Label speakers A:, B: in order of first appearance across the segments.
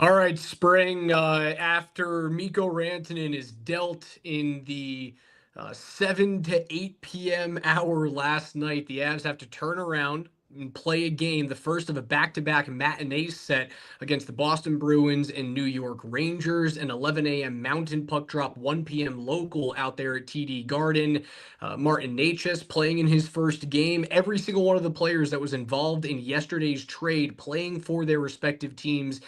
A: All right, Spring. After Mikko Rantanen is dealt in the 7 to 8 p.m. hour last night, the Avs have to turn around and play a game, the first of a back-to-back matinee set against the Boston Bruins and New York Rangers, an 11 a.m. Mountain Puck drop, 1 p.m. local out there at TD Garden. Martin Necas playing in his first game. Every single one of the players that was involved in yesterday's trade playing for their respective teams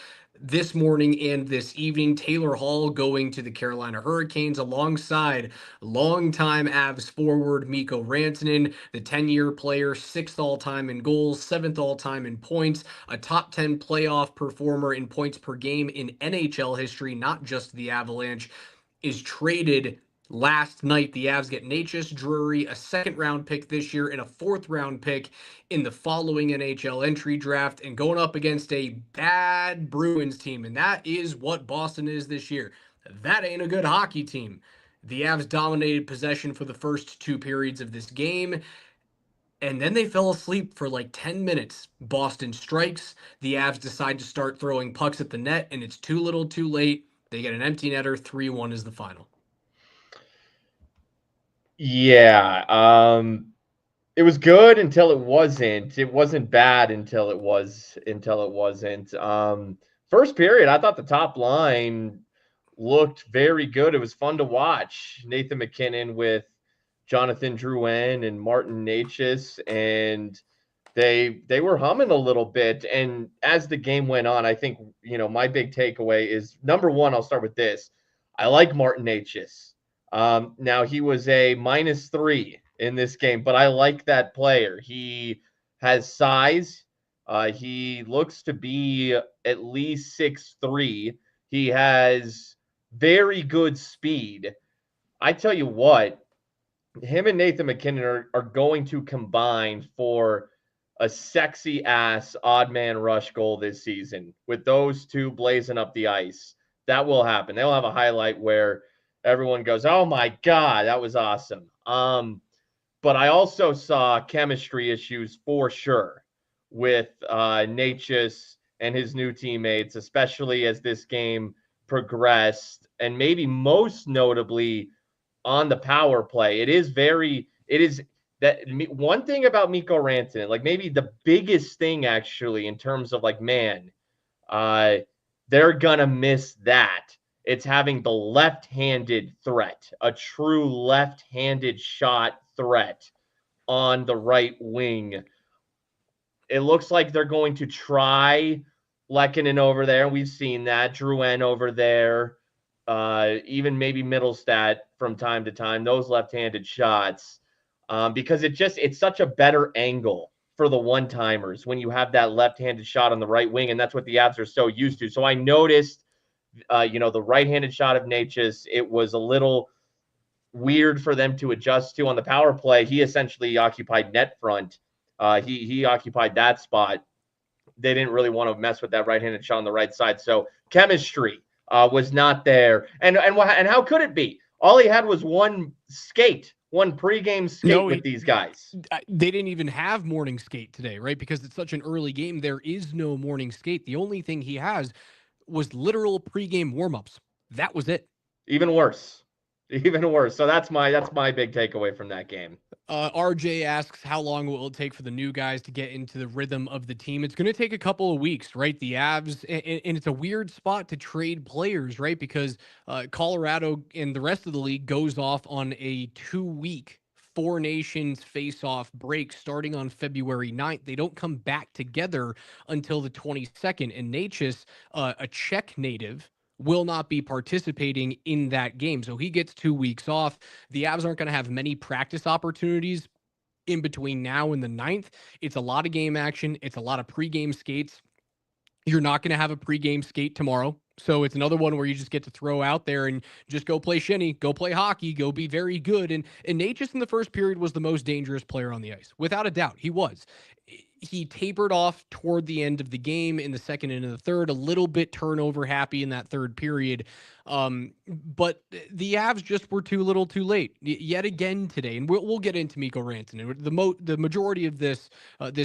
A: this morning and this evening. Taylor Hall going to the Carolina Hurricanes alongside longtime Avs forward Mikko Rantanen, the 10-year player, sixth all-time in goals, seventh all-time in points, a top 10 playoff performer in points per game in NHL history, not just the Avalanche, is traded last night. The Avs get Necas Drury, a second round pick this year, and a fourth round pick in the following NHL entry draft, and going up against a bad Bruins team. And that is what Boston is this year. That ain't a good hockey team. The Avs dominated possession for the first two periods of this game. And then they fell asleep for like 10 minutes. Boston strikes. The Avs decide to start throwing pucks at the net, and it's too little too late. They get an empty netter. 3-1 is the final.
B: Yeah. It was good until it wasn't. It wasn't bad until it wasn't. First period, I thought the top line looked very good. It was fun to watch. Nathan MacKinnon with Jonathan Drouin and Martin Necas, and they were humming a little bit. And as the game went on, I think my big takeaway is number one. I'll start with this. I like Martin Necas. Now he was a -3 in this game, but I like that player. He has size. He looks to be at least 6'3". He has very good speed. I tell you what, him and Nathan MacKinnon are going to combine for a sexy ass odd man rush goal this season with those two blazing up the ice. That will happen. They'll have a highlight where everyone goes, "Oh my god, that was awesome." But I also saw chemistry issues for sure with Necas and his new teammates, especially as this game progressed, and maybe most notably on the power play. It is that one thing about Mikko Rantanen, like maybe the biggest thing actually in terms of like, man, they're gonna miss that. It's having the left-handed threat, a true left-handed shot threat on the right wing. It looks like they're going to try Lehkonen over there. We've seen that. Drouin over there. Even maybe Middlestat from time to time, those left-handed shots. Because it's such a better angle for the one-timers when you have that left-handed shot on the right wing, and that's what the Avs are so used to. So I noticed, the right-handed shot of Necas, it was a little weird for them to adjust to on the power play. He essentially occupied net front. He occupied that spot. They didn't really want to mess with that right-handed shot on the right side. So chemistry was not there. And how could it be? All he had was one pregame skate with these guys.
A: They didn't even have morning skate today, right? Because it's such an early game. There is no morning skate. The only thing he has was literal pregame warmups. That was it.
B: Even worse. So that's my big takeaway from that game.
A: RJ asks, how long will it take for the new guys to get into the rhythm of the team? It's going to take a couple of weeks, right? The Avs, and it's a weird spot to trade players, right? Because Colorado and the rest of the league goes off on a 2-week Four Nations face-off break starting on February 9th. They don't come back together until the 22nd. And Necas, a Czech native, will not be participating in that game. So he gets 2 weeks off. The Avs aren't going to have many practice opportunities in between now and the 9th. It's a lot of game action. It's a lot of pregame skates. You're not going to have a pregame skate tomorrow. So it's another one where you just get to throw out there and just go play shinny, go play hockey, go be very good. And Necas in the first period was the most dangerous player on the ice. Without a doubt, he was. he tapered off toward the end of the game in the second and in the third, a little bit turnover happy in that third period. But the Avs just were too little too late yet again today. And we'll get into Mikko Rantanen. The majority of this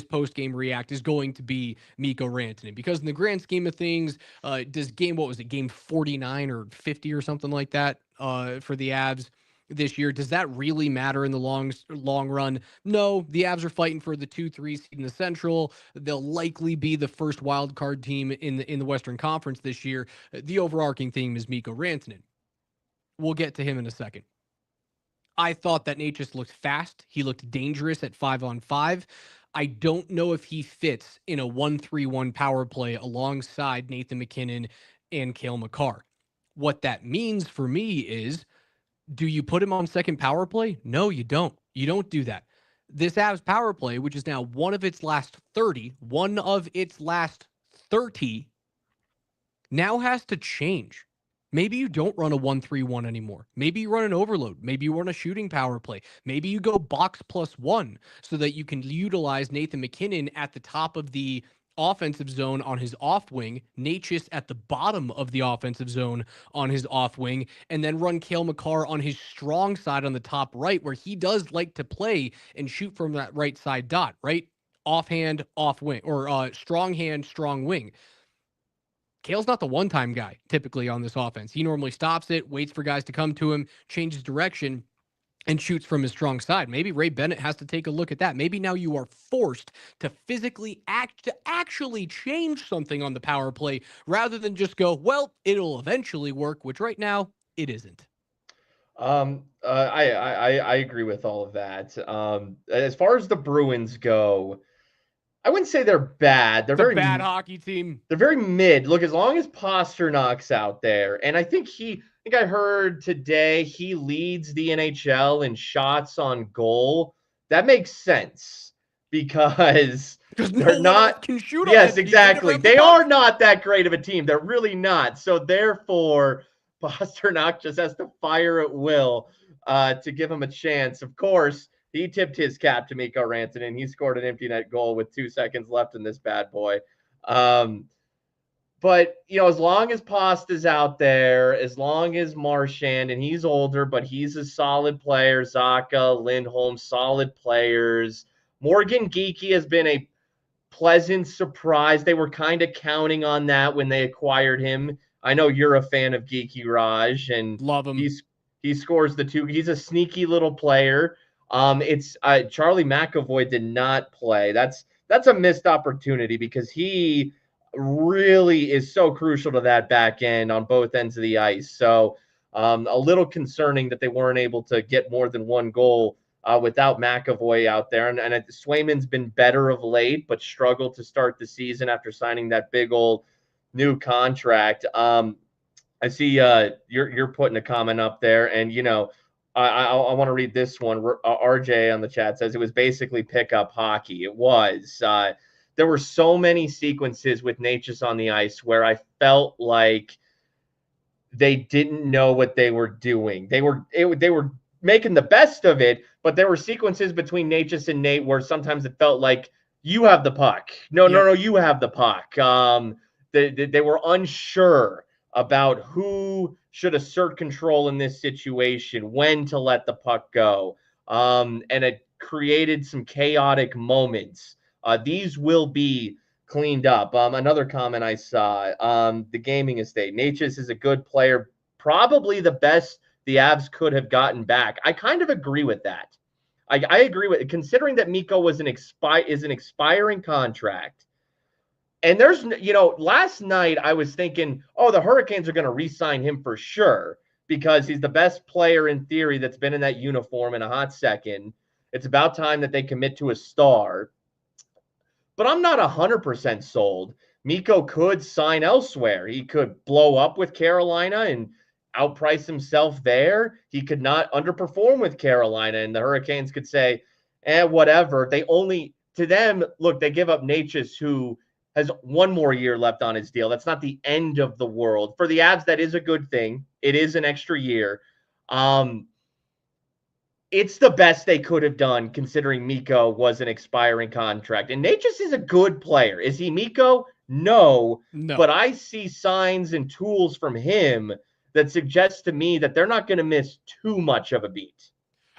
A: post-game react is going to be Mikko Rantanen, because in the grand scheme of things, what was it, game 49 or 50 or something like that for the Avs this year? Does that really matter in the long run? No, the Avs are fighting for the 2-3 seed in the Central. They'll likely be the first wild card team in the Western Conference this year. The overarching theme is Mikko Rantanen. We'll get to him in a second. I thought that Nate just looked fast. He looked dangerous at 5-on-5. I don't know if he fits in a 1-3-1 power play alongside Nathan MacKinnon and Cale Makar. What that means for me is, do you put him on second power play? No, you don't. You don't do that. This Avs power play, which is now one of its last 30, now has to change. Maybe you don't run a 1-3-1 anymore. Maybe you run an overload. Maybe you run a shooting power play. Maybe you go box +1 so that you can utilize Nathan MacKinnon at the top of the offensive zone on his off wing, Natchez at the bottom of the offensive zone on his off wing, and then run Cale Makar on his strong side on the top right, where he does like to play and shoot from that right side dot, right? Offhand, off wing, or strong hand, strong wing. Cale's not the one-time guy typically on this offense. He normally stops it, waits for guys to come to him, changes direction, and shoots from his strong side. Maybe Ray Bennett has to take a look at that. Maybe now you are forced to physically actually change something on the power play rather than just go, well, it'll eventually work, which right now it isn't.
B: I agree with all of that. As far as the Bruins go, I wouldn't say they're bad.
A: It's a bad hockey team.
B: They're very mid. Look, as long as Pasternak's out there, and I think I heard today he leads the NHL in shots on goal. That makes sense because they're not.
A: Can shoot.
B: Yes, exactly. They are not that great of a team. They're really not. So therefore, Pasternak just has to fire at will to give him a chance. Of course, he tipped his cap to Mikko Rantanen. He scored an empty net goal with 2 seconds left in this bad boy. But, as long as Pasta's out there, as long as Marchand, and he's older, but he's a solid player, Zacha, Lindholm, solid players. Morgan Geekie has been a pleasant surprise. They were kind of counting on that when they acquired him. I know you're a fan of Geekie, Raj, and
A: love him.
B: He scores the two. He's a sneaky little player. It's Charlie McAvoy did not play. That's a missed opportunity because he really is so crucial to that back end on both ends of the ice. So a little concerning that they weren't able to get more than one goal without McAvoy out there. And Swayman's been better of late, but struggled to start the season after signing that big old new contract. I see you're putting a comment up there, and I want to read this one. RJ on the chat says it was basically pickup hockey. It was. There were so many sequences with Natchez on the ice where I felt like they didn't know what they were doing. They were making the best of it, but there were sequences between Natchez and Nate where sometimes it felt like you have the puck. No, you have the puck. They were unsure about who should assert control in this situation, when to let the puck go. And it created some chaotic moments. These will be cleaned up. Another comment I saw, the gaming estate. Natchez is a good player, probably the best the Avs could have gotten back. I kind of agree with that. I agree with it, considering that Mikko was an expiring contract. And there's, last night I was thinking, the Hurricanes are going to re-sign him for sure because he's the best player in theory that's been in that uniform in a hot second. It's about time that they commit to a star. But I'm not 100% sold. Mikko could sign elsewhere. He could blow up with Carolina and outprice himself there. He could not underperform with Carolina, and the Hurricanes could say, whatever. They give up Natchez, who has one more year left on his deal. That's not the end of the world. For the Avs, that is a good thing. It is an extra year. it's the best they could have done considering Mikko was an expiring contract. And Natchez is a good player. Is he Mikko? No.
A: No.
B: But I see signs and tools from him that suggest to me that they're not going to miss too much of a beat.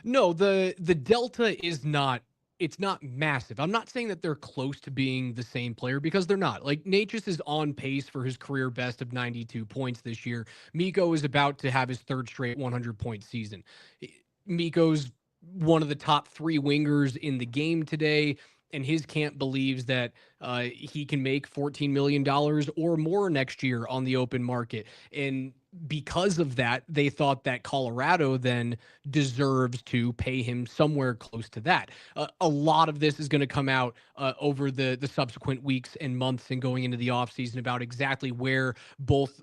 A: No, the delta is not, it's not massive. I'm not saying that they're close to being the same player because they're not. Like Natchez is on pace for his career best of 92 points this year. Mikko is about to have his third straight 100-point season. Mikko's one of the top 3 wingers in the game today, and his camp believes that he can make $14 million or more next year on the open market. And because of that, they thought that Colorado then deserves to pay him somewhere close to that. A lot of this is going to come out over the subsequent weeks and months and going into the offseason about exactly where both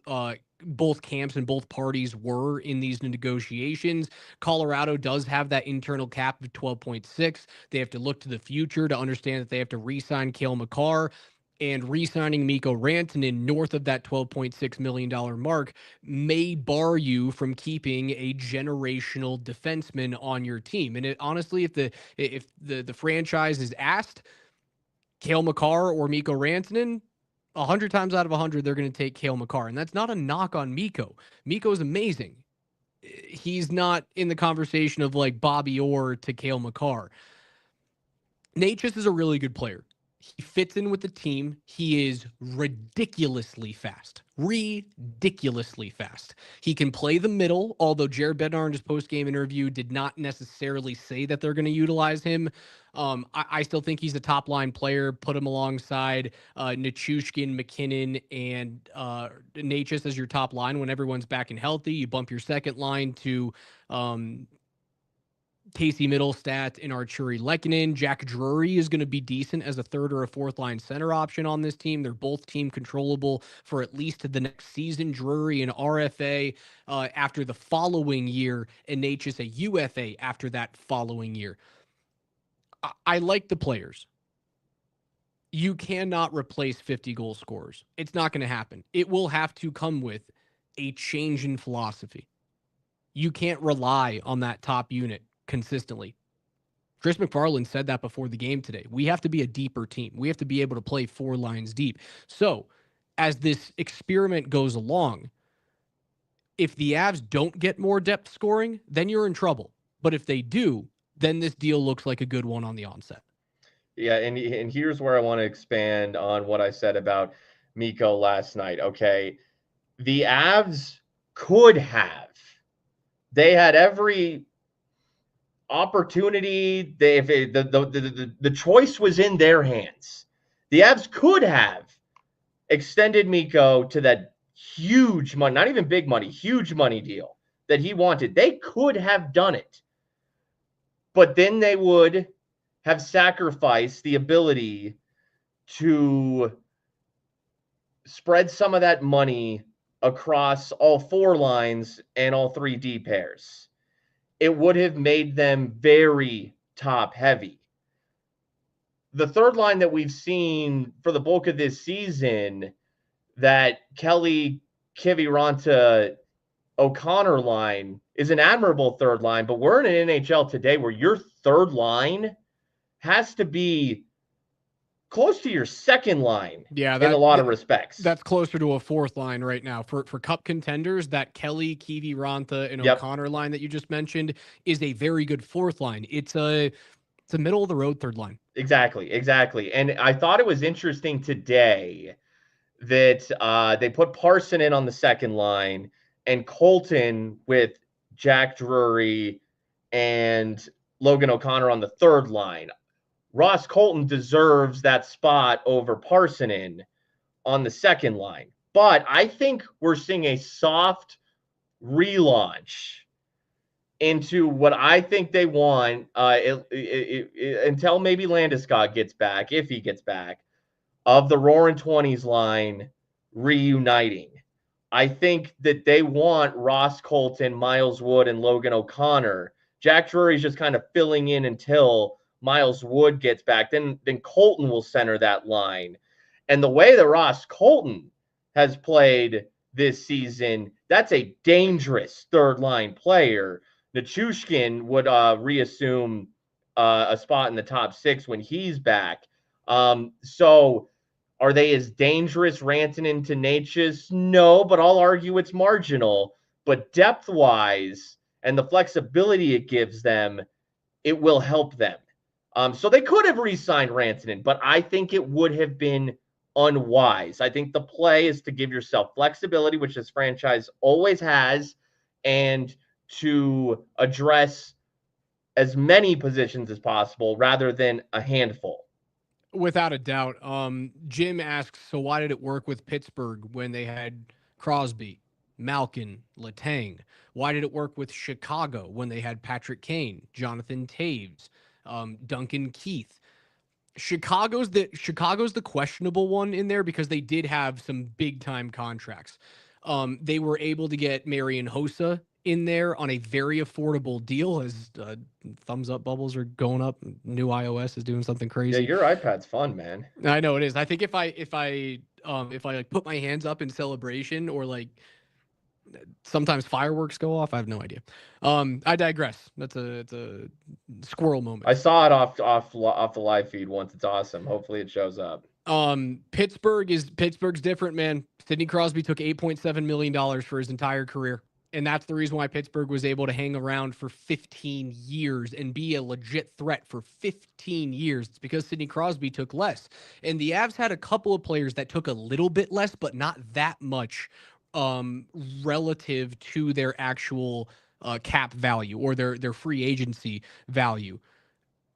A: camps and both parties were in these negotiations. Colorado does have that internal cap of 12.6. They have to look to the future to understand that they have to re-sign Cale Makar, and re-signing Mikko Rantanen north of that $12.6 million mark may bar you from keeping a generational defenseman on your team. And honestly, if the franchise is asked, Cale Makar or Mikko Rantanen, 100 times out of 100, they're going to take Cale Makar. And that's not a knock on Mikko. Mikko is amazing. He's not in the conversation of like Bobby Orr to Cale Makar. Natchez is a really good player. He fits in with the team. He is ridiculously fast. Ridiculously fast. He can play the middle, although Jared Bednar in his post-game interview did not necessarily say that they're going to utilize him. I still think he's a top-line player. Put him alongside Nichushkin, McKinnon, and Natchez as your top line when everyone's back and healthy. You bump your second line to Casey Middlestat and Arturi Lehkonen. Jack Drury is going to be decent as a third or a fourth line center option on this team. They're both team controllable for at least the next season. Drury an RFA after the following year, and Natchez a UFA after that following year. I like the players. You cannot replace 50 goal scorers. It's not going to happen. It will have to come with a change in philosophy. You can't rely on that top unit consistently. Chris McFarland said that before the game today. We have to be a deeper team. We have to be able to play 4 lines deep. So, as this experiment goes along, if the Avs don't get more depth scoring, then you're in trouble. But if they do, then this deal looks like a good one on the onset.
B: Yeah, and here's where I want to expand on what I said about Mikko last night. Okay, the Avs could have. They had every opportunity. The choice was in their hands. The Avs could have extended Mikko to that huge money, not even big money, huge money deal that he wanted. They could have done it. But then they would have sacrificed the ability to spread some of that money across all 4 lines and all 3 D pairs. It would have made them very top heavy. The third line that we've seen for the bulk of this season, that Kelly, Kiviranta, O'Connor line, is an admirable third line, but we're in an NHL today where your third line has to be close to your second line in a lot of respects.
A: That's closer to a fourth line right now. For cup contenders, that Kelly, Kiviranta, and O'Connor line that you just mentioned is a very good fourth line. It's a middle of the road third line.
B: Exactly. And I thought it was interesting today that they put Parson in on the second line and Colton with Jack Drury and Logan O'Connor on the third line. Ross Colton deserves that spot over Parsonen on the second line. But I think we're seeing a soft relaunch into what I think they want until maybe Landeskog gets back, if he gets back, of the Roaring 20s line reuniting. I think that they want Ross Colton, Miles Wood, and Logan O'Connor. Jack Drury's just kind of filling in until Miles Wood gets back. Then Colton will center that line. And the way that Ross Colton has played this season, that's a dangerous third line player. Nichushkin would reassume a spot in the top 6 when he's back. So are they as dangerous, Rantanen to Natchez? No, but I'll argue it's marginal. But depth-wise and the flexibility it gives them, it will help them. So they could have re-signed Rantanen, but I think it would have been unwise. I think the play is to give yourself flexibility, which this franchise always has, and to address as many positions as possible rather than a handful.
A: Without a doubt. Jim asks, so why did it work with Pittsburgh when they had Crosby, Malkin, Letang? Why did it work with Chicago when they had Patrick Kane, Jonathan Taves, Duncan Keith? Chicago's the questionable one in there because they did have some big time contracts. They were able to get Marian Hossa in there on a very affordable deal as thumbs up bubbles are going up. New iOS is doing something crazy.
B: Yeah, your iPad's fun, man.
A: I know it is. I think if I like put my hands up in celebration or like sometimes fireworks go off, I have no idea. I digress. It's a squirrel moment.
B: I saw it off the live feed once. It's awesome. Hopefully it shows up.
A: Pittsburgh's different, man. Sidney Crosby took $8.7 million for his entire career. And that's the reason why Pittsburgh was able to hang around for 15 years and be a legit threat for 15 years. It's because Sidney Crosby took less. And the Avs had a couple of players that took a little bit less, but not that much relative to their actual cap value or their free agency value.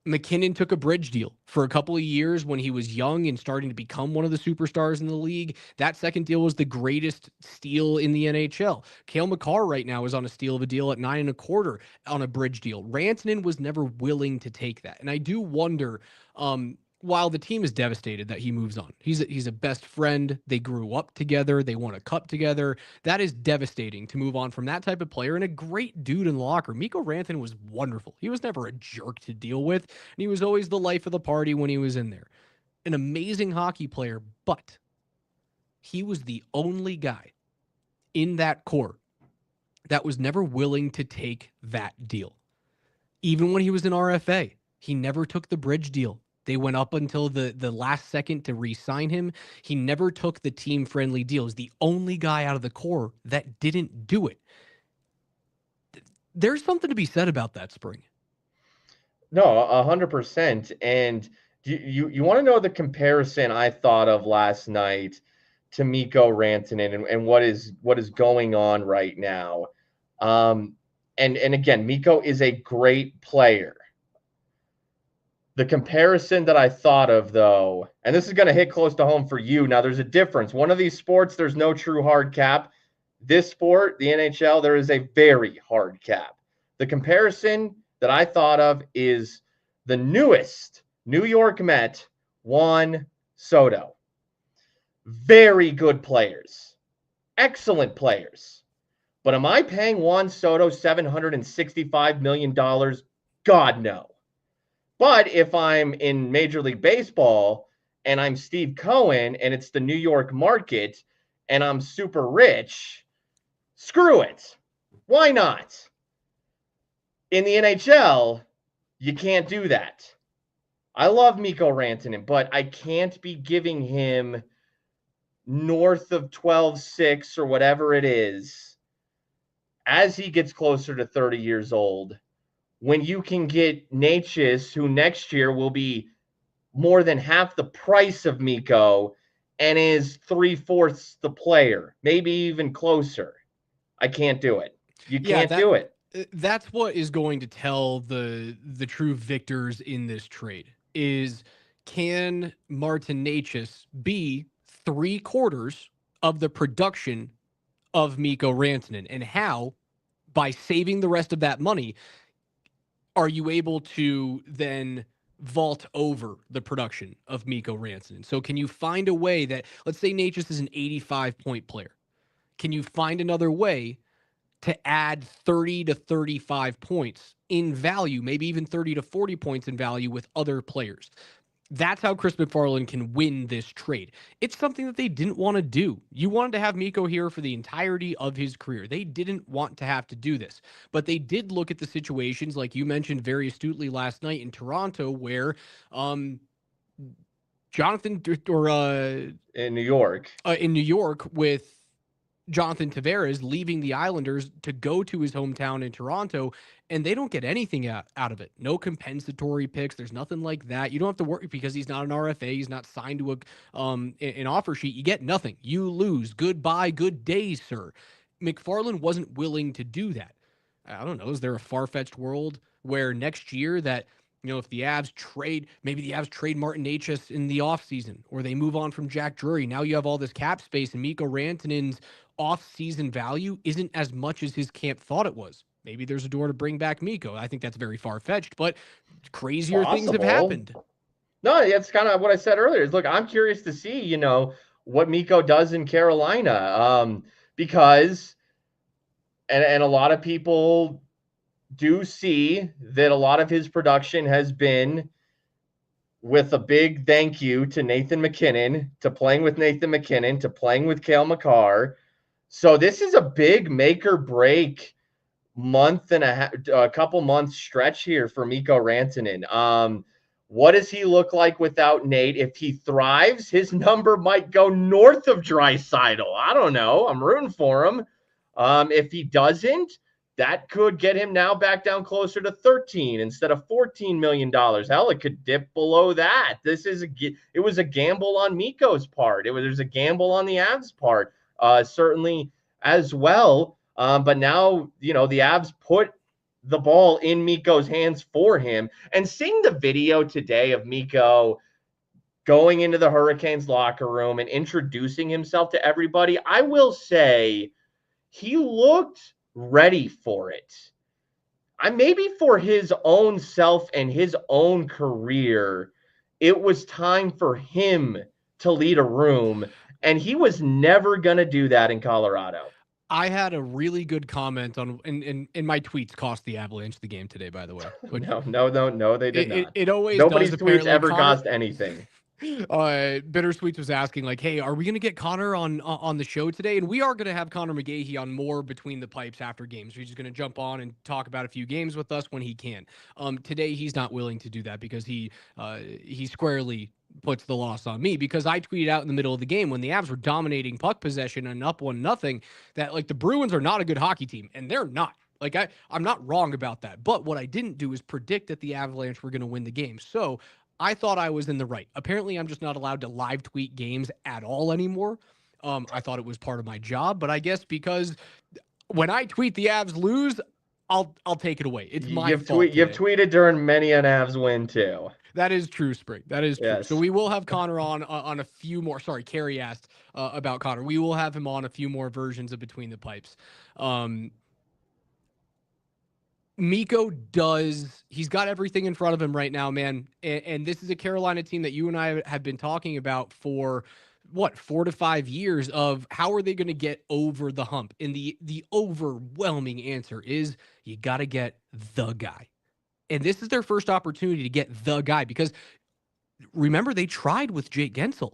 A: McKinnon took a bridge deal for a couple of years when he was young and starting to become one of the superstars in the league. That second deal was the greatest steal in the NHL. Cale Makar right now is on a steal of a deal at 9.25 on a bridge deal. Rantanen was never willing to take that. And I do wonder, while the team is devastated that he moves on, he's a best friend. They grew up together. They won a cup together. That is devastating to move on from that type of player and a great dude in the locker. Mikko Rantanen was wonderful. He was never a jerk to deal with, and he was always the life of the party when he was in there. An amazing hockey player, but he was the only guy in that core that was never willing to take that deal. Even when he was in RFA, he never took the bridge deal. They went up until the last second to re-sign him. He never took the team-friendly deal. He's the only guy out of the core that didn't do it. There's something to be said about that, Spring.
B: No, 100%. And you want to know the comparison I thought of last night to Mikko Rantanen and what is going on right now. And again, Mikko is a great player. The comparison that I thought of, though, and this is going to hit close to home for you. Now, there's a difference. One of these sports, there's no true hard cap. This sport, the NHL, there is a very hard cap. The comparison that I thought of is the newest New York Met, Juan Soto. Very good players. Excellent players. But am I paying Juan Soto $765 million? God, no. But if I'm in Major League Baseball and I'm Steve Cohen and it's the New York market and I'm super rich, screw it. Why not? In the NHL, you can't do that. I love Mikko Rantanen, but I can't be giving him north of 12.6 or whatever it is as he gets closer to 30 years old. When you can get Natchez, who next year will be more than half the price of Mikko and is 3/4 the player, maybe even closer. I can't do it. You can't do it.
A: That's what is going to tell the true victors in this trade is, can Martin Natchez be 3/4 of the production of Mikko Rantanen, and how, by saving the rest of that money, are you able to then vault over the production of Mikko Rantanen? So can you find a way that, let's say Natchez is an 85-point player. Can you find another way to add 30 to 35 points in value, maybe even 30 to 40 points in value with other players? That's how Chris McFarland can win this trade. It's something that they didn't want to do. You wanted to have Mikko here for the entirety of his career. They didn't want to have to do this, but they did look at the situations, like you mentioned very astutely last night in Toronto, where um, Jonathan or
B: in New York.
A: in New York with Jonathan Tavares leaving the Islanders to go to his hometown in Toronto, and they don't get anything out of it. No compensatory picks. There's nothing like that. You don't have to worry because he's not an RFA. He's not signed to an offer sheet. You get nothing. You lose. Goodbye. Good day, sir. McFarland wasn't willing to do that. I don't know. Is there a far-fetched world where next year that if the Avs trade, maybe the Avs trade Martin Necas in the offseason, or they move on from Jack Drury. Now you have all this cap space, and Mikko Rantanen's off-season value isn't as much as his camp thought it was. Maybe there's a door to bring back Mikko. I think that's very far-fetched, but crazier things have happened.
B: No, it's kind of what I said earlier. Is look, I'm curious to see, what Mikko does in Carolina, because, and a lot of people do see that a lot of his production has been with a big thank you to Nathan MacKinnon, to playing with Nathan MacKinnon, to playing with Cale Makar. So this is a big make or break month and a couple months stretch here for Mikko Rantanen. What does he look like without Nate? If he thrives, his number might go north of Draisaitl. I don't know. I'm rooting for him. If he doesn't, that could get him now back down closer to 13 instead of $14 million. Hell, it could dip below that. It was a gamble on Mikko's part. There's a gamble on the Avs part, certainly as well. But now, the Avs put the ball in Mikko's hands for him. And seeing the video today of Mikko going into the Hurricanes locker room and introducing himself to everybody, I will say he looked ready for it. Maybe for his own self and his own career, it was time for him to lead a room, and he was never going to do that in Colorado.
A: I had a really good comment on, and my tweets cost the Avalanche the game today, by the way.
B: No, they did not.
A: It always
B: Nobody's
A: does,
B: tweets ever
A: Connor,
B: cost anything.
A: Bittersweets was asking, like, hey, are we going to get Connor on the show today? And we are going to have Connor McGahey on more Between the Pipes after games. He's just going to jump on and talk about a few games with us when he can. Today, he's not willing to do that because he squarely puts the loss on me, because I tweeted out in the middle of the game when the Avs were dominating puck possession and up 1-0 that, like, the Bruins are not a good hockey team, and they're not. Like, I'm not wrong about that. But what I didn't do is predict that the Avalanche were going to win the game. So I thought I was in the right. Apparently, I'm just not allowed to live tweet games at all anymore. I thought it was part of my job, but I guess because when I tweet the Avs lose, I'll take it away. It's my fault.
B: You've tweeted during many an Avs win too.
A: That is true, Spring. That is true.
B: Yes.
A: So we will have Connor on a few more. Sorry, Carrie asked about Connor. We will have him on a few more versions of Between the Pipes. Mikko he's got everything in front of him right now, man. And this is a Carolina team that you and I have been talking about for 4 to 5 years of how are they going to get over the hump? And the overwhelming answer is you got to get the guy. And this is their first opportunity to get the guy, because remember, they tried with Jake Guentzel.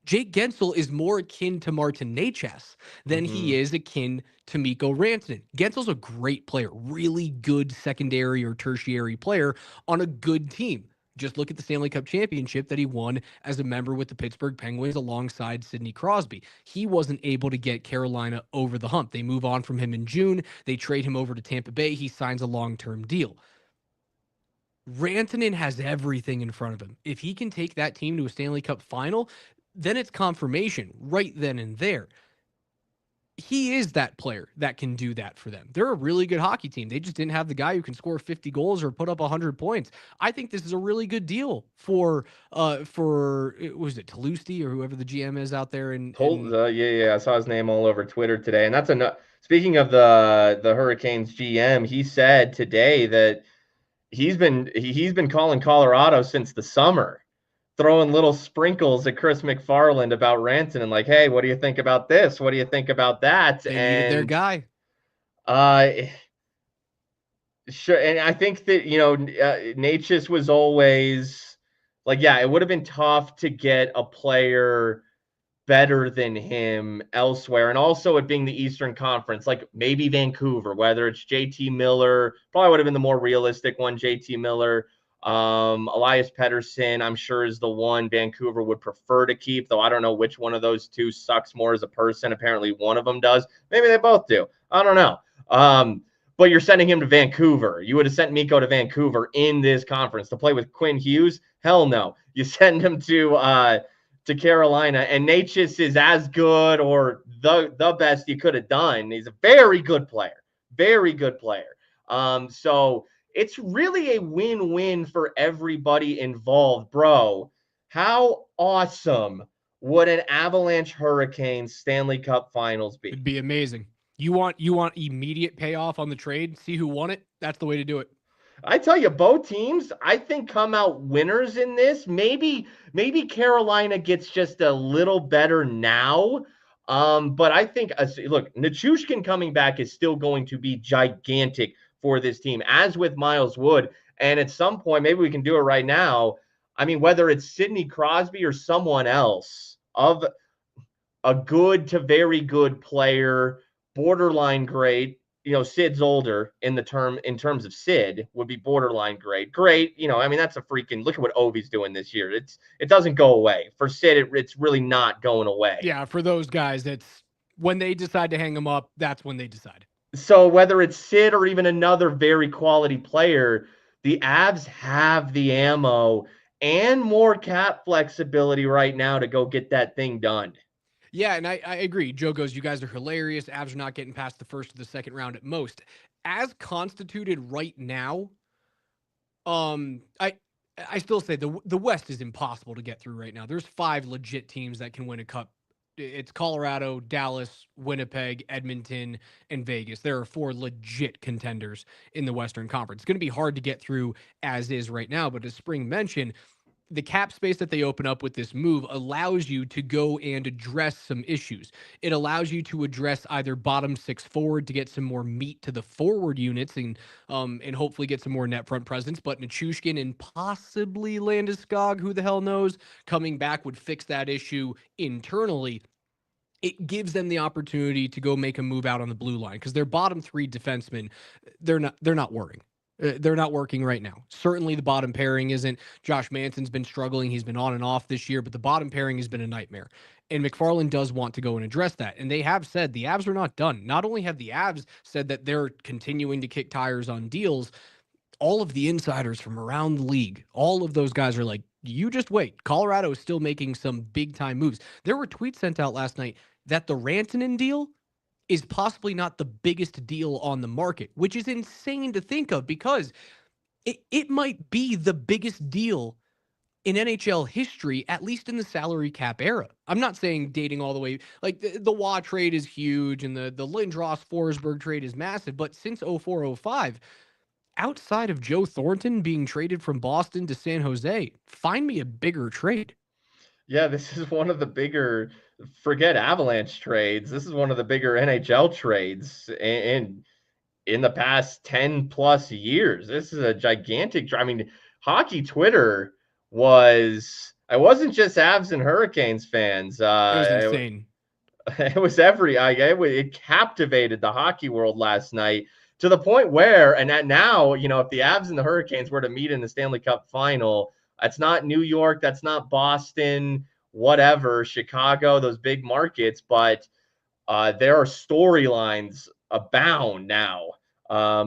A: Jake Guentzel is more akin to Martin Necas than he is akin to Mikko Rantanen. Guentzel's a great player, really good secondary or tertiary player on a good team. Just look at the Stanley Cup championship that he won as a member with the Pittsburgh Penguins alongside Sidney Crosby. He wasn't able to get Carolina over the hump. They move on from him in June. They trade him over to Tampa Bay. He signs a long-term deal. Rantanen has everything in front of him. If he can take that team to a Stanley Cup final, then it's confirmation right then and there. He is that player that can do that for them. They're a really good hockey team. They just didn't have the guy who can score 50 goals or put up 100 points. I think this is a really good deal for was it Toulouse or whoever the GM is out there
B: I saw his name all over Twitter today. And that's speaking of the Hurricanes GM, he said today that he's been calling Colorado since the summer, throwing little sprinkles at Chris McFarland about Rantanen, like, hey, what do you think about this? What do you think about that?
A: They needed their guy.
B: Sure. And I think that, Necas was always Like, yeah, it would have been tough to get a player better than him elsewhere. And also it being the Eastern Conference, like maybe Vancouver, whether it's JT Miller, probably would have been the more realistic one, JT Miller. Elias Pettersson, I'm sure, is the one Vancouver would prefer to keep, though I don't know which one of those two sucks more as a person. Apparently one of them does. Maybe they both do. I don't know. But you're sending him to Vancouver. You would have sent Mikko to Vancouver in this conference to play with Quinn Hughes? Hell no. You send him to Carolina, and Natchez is as good or the best you could have done. He's a very good player, very good player. So it's really a win-win for everybody involved, bro. How awesome would an Avalanche Hurricanes Stanley Cup Finals be?
A: It'd be amazing. You want immediate payoff on the trade? See who won it? That's the way to do it.
B: I tell you, both teams, I think, come out winners in this. Maybe Carolina gets just a little better now. But I think, look, Nichushkin coming back is still going to be gigantic for this team, as with Miles Wood. And at some point, maybe we can do it right now. I mean, whether it's Sidney Crosby or someone else of a good to very good player, borderline great. Sid's older in terms of Sid would be borderline great. Great, I mean, that's a freaking look at what Ovi's doing this year. It doesn't go away. For Sid, it's really not going away.
A: Yeah, for those guys, it's when they decide to hang them up, that's when they decide.
B: So whether it's Sid or even another very quality player, the Avs have the ammo and more cap flexibility right now to go get that thing done.
A: Yeah, and I agree. Joe goes, you guys are hilarious. Avs are not getting past the first or the second round at most. As constituted right now, I still say the West is impossible to get through right now. There's 5 legit teams that can win a cup. It's Colorado, Dallas, Winnipeg, Edmonton, and Vegas. There are 4 legit contenders in the Western Conference. It's going to be hard to get through as is right now, but as Spring mentioned, the cap space that they open up with this move allows you to go and address some issues. It allows you to address either bottom 6 forward to get some more meat to the forward units and hopefully get some more net front presence. But Nichushkin and possibly Landeskog, who the hell knows, coming back would fix that issue internally. It gives them the opportunity to go make a move out on the blue line because their bottom 3 defensemen, they're not working. They're not working right now. Certainly the bottom pairing isn't. Josh Manson's been struggling. He's been on and off this year, but the bottom pairing has been a nightmare. And McFarland does want to go and address that. And they have said the Avs are not done. Not only have the Avs said that they're continuing to kick tires on deals, all of the insiders from around the league, all of those guys are like, you just wait. Colorado is still making some big time moves. There were tweets sent out last night that the Rantanen deal is possibly not the biggest deal on the market, which is insane to think of because it might be the biggest deal in NHL history, at least in the salary cap era. I'm not saying dating all the way, like the Waugh trade is huge and the Lindros Forsberg trade is massive, but since 0405, outside of Joe Thornton being traded from Boston to San Jose, find me a bigger trade.
B: Yeah, this is one of the bigger, forget Avalanche trades. This is one of the bigger NHL trades in the past 10 plus years. This is a gigantic, I mean, hockey Twitter it wasn't just Avs and Hurricanes fans.
A: It was insane.
B: It was it captivated the hockey world last night to the point where, and now, if the Avs and the Hurricanes were to meet in the Stanley Cup final, that's not New York, that's not Boston, whatever, Chicago, those big markets, but there are storylines abound now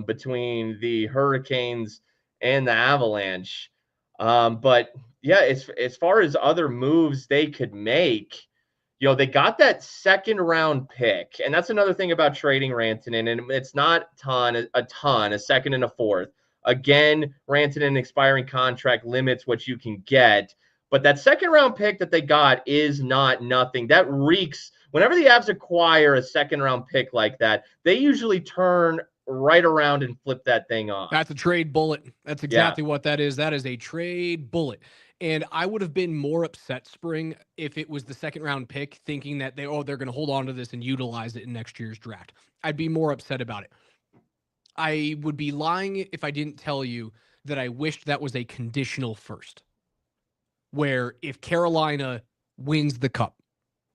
B: between the Hurricanes and the Avalanche. But yeah, as far as other moves they could make, they got that second round pick. And that's another thing about trading Rantanen. And it's not a second and a fourth. Again, Rantanen expiring contract limits what you can get. But that second round pick that they got is not nothing. That reeks. Whenever the Avs acquire a second round pick like that, they usually turn right around and flip that thing off.
A: That's a trade bullet. That's exactly what that is. That is a trade bullet. And I would have been more upset, Spring, if it was the second round pick, thinking that they're going to hold on to this and utilize it in next year's draft. I'd be more upset about it. I would be lying if I didn't tell you that I wished that was a conditional first. where if Carolina wins the cup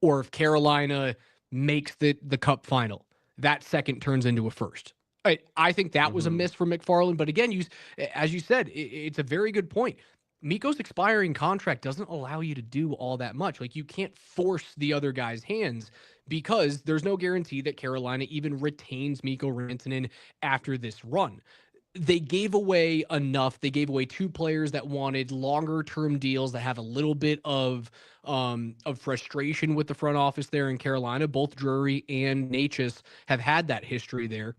A: or if Carolina makes the cup final, that second turns into a first. I think that was a miss for McFarland. But again, as you said, it's a very good point. Mikko's expiring contract doesn't allow you to do all that much. Like, you can't force the other guy's hands because there's no guarantee that Carolina even retains Mikko Rantanen after this run. They gave away enough. They gave away two players that wanted longer term deals that have a little bit of frustration with the front office there in Carolina. Both Drury and Natchez have had that history there.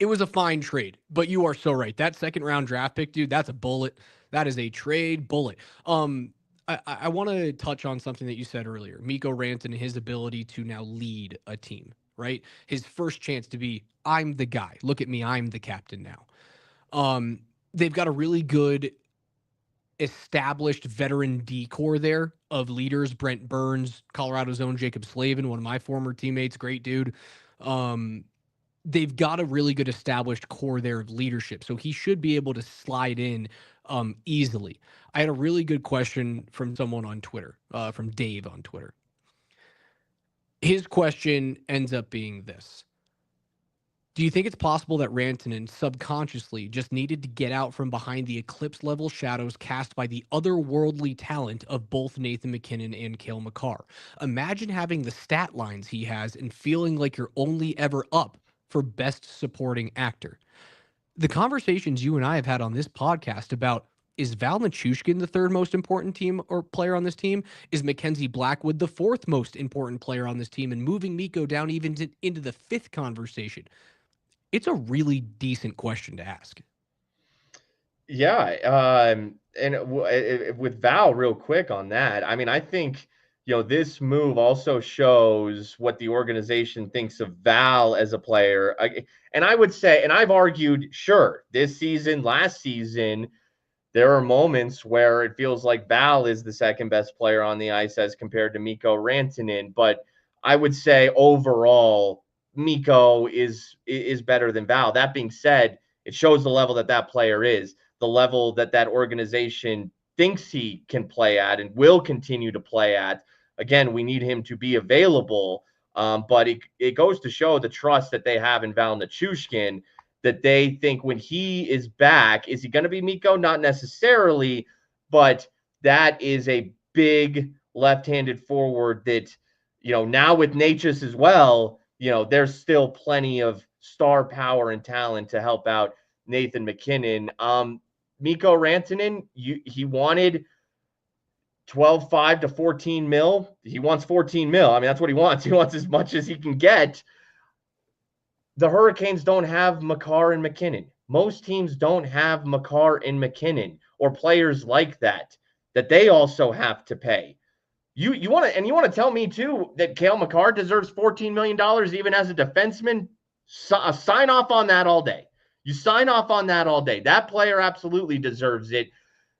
A: It was a fine trade, but you are so right. That second round draft pick, dude, that's a bullet. That is a trade bullet. I want to touch on something that you said earlier. Mikko Rantanen and his ability to now lead a team, right? His first chance to be, I'm the guy. Look at me, I'm the captain now. They've got a really good established veteran decor there of leaders. Brent Burns, Colorado's own Jacob Slavin, one of my former teammates, great dude. They've got a really good established core there of leadership. So he should be able to slide in easily. I had a really good question from someone on Twitter, from Dave on Twitter. His question ends up being this. Do you think it's possible that Rantanen subconsciously just needed to get out from behind the eclipse-level shadows cast by the otherworldly talent of both Nathan MacKinnon and Cale Makar? Imagine having the stat lines he has and feeling like you're only ever up for Best Supporting Actor. The conversations you and I have had on this podcast about, is Val Nichushkin the third most important team or player on this team? Is Mackenzie Blackwood the fourth most important player on this team? And moving Mikko down even into the fifth conversation. It's a really decent question to ask.
B: Yeah. With Val, real quick on that, I mean, I think, this move also shows what the organization thinks of Val as a player. And I would say, and I've argued, sure, this season, last season, there are moments where it feels like Val is the second best player on the ice as compared to Mikko Rantanen. But I would say overall, Mikko is better than Val. That being said, it shows the level that player is, the level that organization thinks he can play at and will continue to play at. Again, we need him to be available, but it goes to show the trust that they have in Val Nichushkin, that they think when he is back, is he going to be Mikko? Not necessarily, but that is a big left-handed forward that, now with Natchez as well, there's still plenty of star power and talent to help out Nathan MacKinnon. Mikko Rantanen, he wanted 12.5 to 14 mil. He wants 14 mil. I mean, that's what he wants. He wants as much as he can get. The Hurricanes don't have Makar and MacKinnon. Most teams don't have Makar and MacKinnon or players like that they also have to pay. You want to tell me too that Cale Makar deserves $14 million even as a defenseman? Sign off on that all day. You sign off on that all day. That player absolutely deserves it.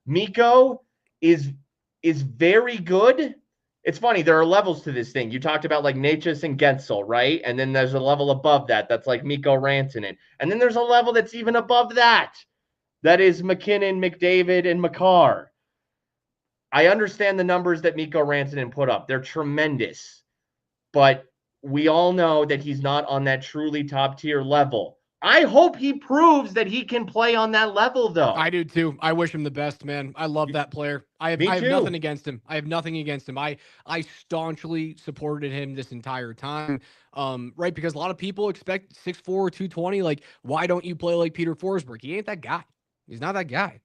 B: Mikko is very good. It's funny, there are levels to this thing. You talked about like Natchez and Gensel, right? And then there's a level above that that's like Mikko Rantanen. And then there's a level that's even above that. That is MacKinnon, McDavid, and Makar. I understand the numbers that Mikko Rantanen put up. They're tremendous. But we all know that he's not on that truly top-tier level. I hope he proves that he can play on that level, though.
A: I do too. I wish him the best, man. I love that player. I have nothing against him. I staunchly supported him this entire time. Right? Because a lot of people expect 6'4", 220. Like, why don't you play like Peter Forsberg? He ain't that guy. He's not that guy.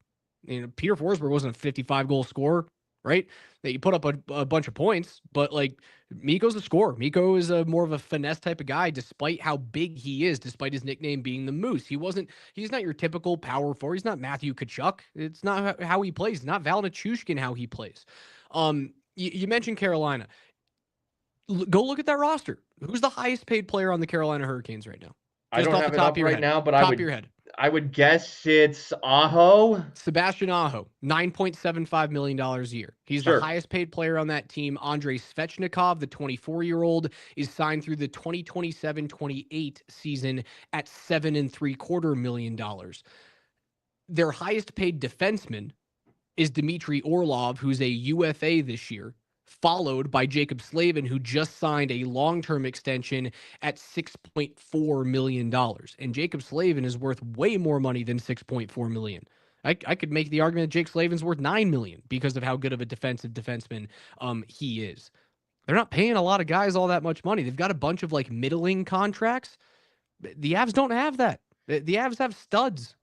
A: Peter Forsberg wasn't a 55-goal scorer, right? That you put up a bunch of points, but like Mikko's a scorer. Mikko is more of a finesse type of guy, despite how big he is, despite his nickname being the Moose. He's not your typical power forward. He's not Matthew Tkachuk. It's not how he plays. It's not Val Nichushkin how he plays. You mentioned Carolina. Go look at that roster. Who's the highest paid player on the Carolina Hurricanes right now?
B: I don't have it up right now, but I would guess it's Aho.
A: Sebastian Aho, $9.75 million a year. He's the highest paid player on that team. Andrei Svechnikov, the 24-year-old, is signed through the 2027-28 season at $7.75 million. Their highest paid defenseman, is Dmitry Orlov, who's a UFA this year, followed by Jacob Slavin, who just signed a long-term extension at $6.4 million. And Jacob Slavin is worth way more money than $6.4 million. I could make the argument that Jake Slavin's worth $9 million because of how good of a defensive defenseman he is. They're not paying a lot of guys all that much money. They've got a bunch of like middling contracts. The Avs don't have that. The Avs have studs.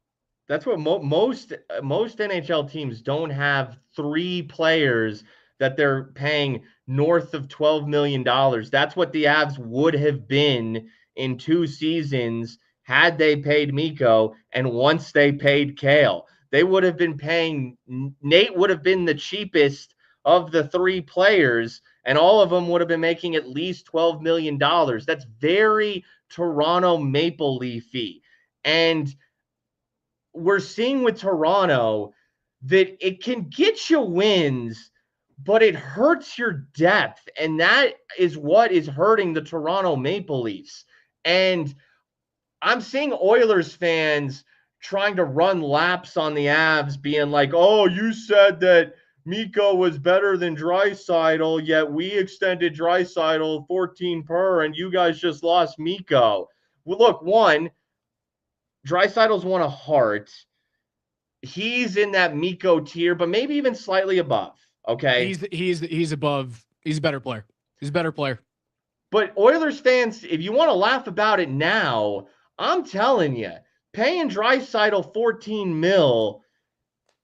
B: That's what most NHL teams don't have 3 players that they're paying north of $12 million. That's what the Avs would have been in 2 seasons had they paid Mikko and once they paid Cale. They would have been paying Nate would have been the cheapest of the 3 players, and all of them would have been making at least $12 million. That's very Toronto Maple Leafy. And we're seeing with Toronto that it can get you wins, but it hurts your depth. And that is what is hurting the Toronto Maple Leafs. And I'm seeing Oilers fans trying to run laps on the Avs, being like, oh, you said that Mikko was better than Draisaitl, yet we extended Draisaitl 14 per, and you guys just lost Mikko. Well, look, one, Draisaitl's won a Hart. He's in that Mikko tier, but maybe even slightly above. Okay.
A: He's above. He's a better player. He's a better player.
B: But Oilers fans, if you want to laugh about it now, I'm telling you, paying Draisaitl 14 mil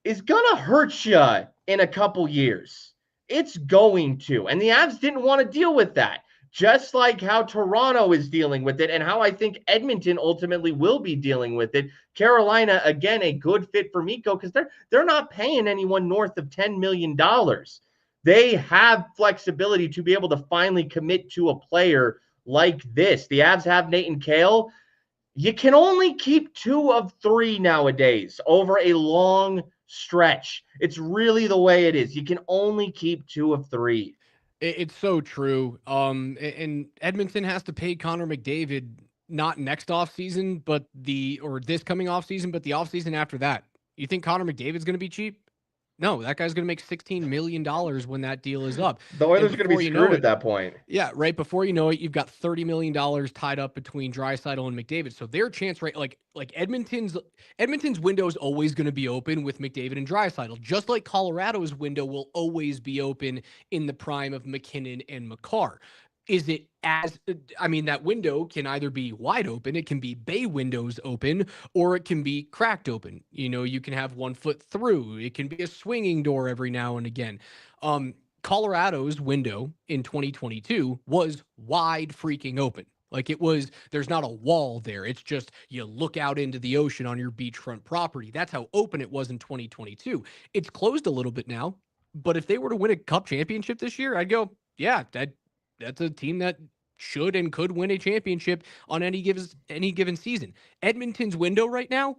B: is gonna hurt you in a couple years. It's going to. And the Avs didn't want to deal with that. Just like how Toronto is dealing with it and how I think Edmonton ultimately will be dealing with it. Carolina, again, a good fit for Mikko because they're not paying anyone north of $10 million. They have flexibility to be able to finally commit to a player like this. The Avs have Nate and Cale. You can only keep 2 of 3 nowadays over a long stretch. It's really the way it is. You can only keep 2 of 3.
A: It's so true. And Edmonton has to pay Connor McDavid not next offseason, but this coming offseason, but the offseason after that. You think Connor McDavid's going to be cheap? No, that guy's going to make $16 million when that deal is up.
B: The Oilers are going to be screwed at that point.
A: Yeah, right before you know it, you've got $30 million tied up between Draisaitl and McDavid. So their chance rate, like Edmonton's window is always going to be open with McDavid and Draisaitl, just like Colorado's window will always be open in the prime of McKinnon and Makar. Is it that window can either be wide open, it can be bay windows open, or it can be cracked open. You know, you can have 1 foot through. It can be a swinging door every now and again. Colorado's window in 2022 was wide freaking open. Like there's not a wall there. It's just you look out into the ocean on your beachfront property. That's how open it was in 2022. It's closed a little bit now, but if they were to win a cup championship this year, I'd go, yeah, that's a team that should and could win a championship on any given season. Edmonton's window right now,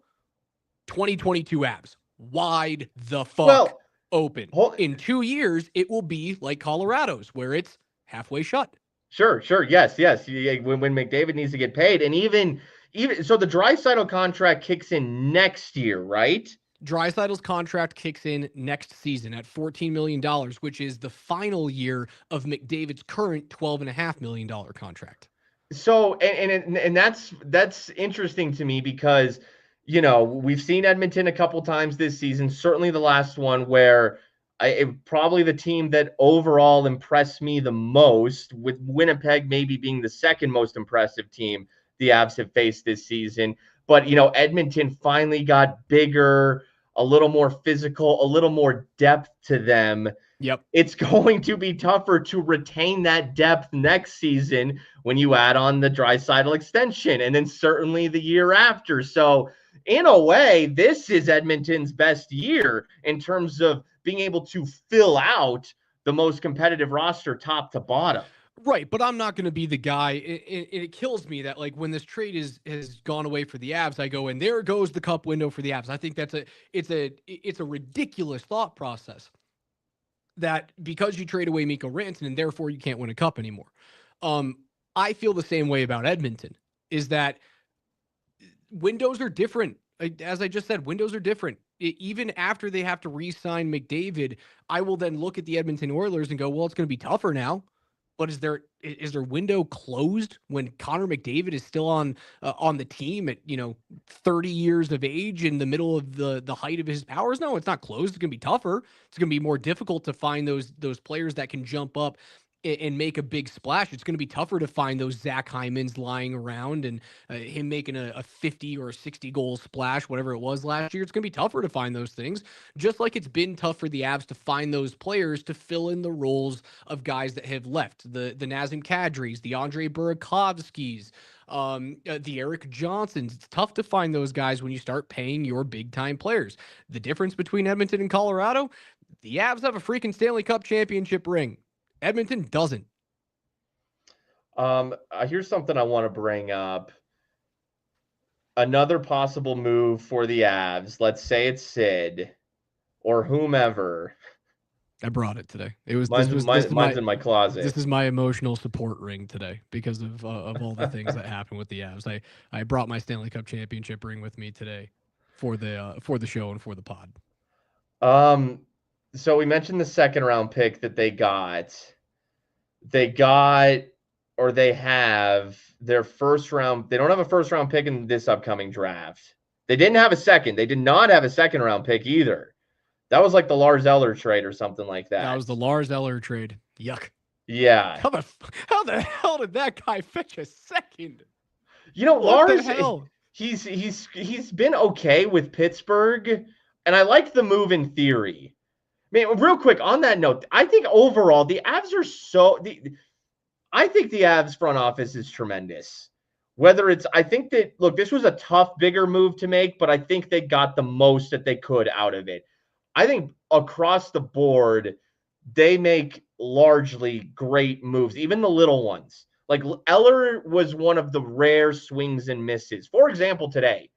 A: 2022 Avs, wide the fuck open. In 2 years, it will be like Colorado's, where it's halfway shut.
B: Sure. Yes. When McDavid needs to get paid, and even so, the Draisaitl contract kicks in next year, right?
A: Draisaitl's contract kicks in next season at $14 million, which is the final year of McDavid's current $12.5 million contract.
B: So, and that's interesting to me because, you know, we've seen Edmonton a couple times this season, certainly the last one where probably the team that overall impressed me the most, with Winnipeg maybe being the second most impressive team the Avs have faced this season. But, you know, Edmonton finally got bigger, a little more physical, a little more depth to them.
A: Yep.
B: It's going to be tougher to retain that depth next season when you add on the Draisaitl extension, and then certainly the year after. So in a way, this is Edmonton's best year in terms of being able to fill out the most competitive roster top to bottom.
A: Right, but I'm not going to be the guy. It kills me that, like, when this trade has gone away for the Avs, I go, and there goes the cup window for the Avs. I think it's a ridiculous thought process that because you trade away Mikko Rantanen, and therefore you can't win a cup anymore. I feel the same way about Edmonton, is that windows are different. As I just said, windows are different. Even after they have to re-sign McDavid, I will then look at the Edmonton Oilers and go, well, it's going to be tougher now. But is their window closed when Connor McDavid is still on the team at 30 years of age in the middle of the height of his powers? No, it's not closed. It's going to be tougher. It's going to be more difficult to find those players that can jump up and make a big splash. It's going to be tougher to find those Zach Hymans lying around and him making a 50 or a 60 goal splash, whatever it was last year. It's going to be tougher to find those things, just like it's been tough for the Avs to find those players to fill in the roles of guys that have left. The Nazem Kadris, the Andre Burakovskis, the Eric Johnsons. It's tough to find those guys when you start paying your big time players. The difference between Edmonton and Colorado, the Avs have a freaking Stanley Cup championship ring. Edmonton doesn't.
B: Here's something I want to bring up. Another possible move for the Avs. Let's say it's Sid or whomever.
A: I brought it today. It was
B: mine's in my closet.
A: This is my emotional support ring today because of all the things that happened with the Avs. I brought my Stanley Cup championship ring with me today for the show and for the pod.
B: So we mentioned the second round pick that they got. Or they have their first round. They don't have a first round pick in this upcoming draft. They didn't have a second. They did not have a second round pick either. That was like the Lars Eller trade or something like that.
A: That was the Lars Eller trade. Yuck.
B: Yeah.
A: How the hell did that guy fetch a second?
B: Lars, he's been okay with Pittsburgh, and I like the move in theory. Man, real quick on that note, I think overall the Avs are I think the Avs front office is tremendous. I think that, look, this was a tough, bigger move to make, but I think they got the most that they could out of it. I think across the board, they make largely great moves, even the little ones. Like Eller was one of the rare swings and misses. For example, today,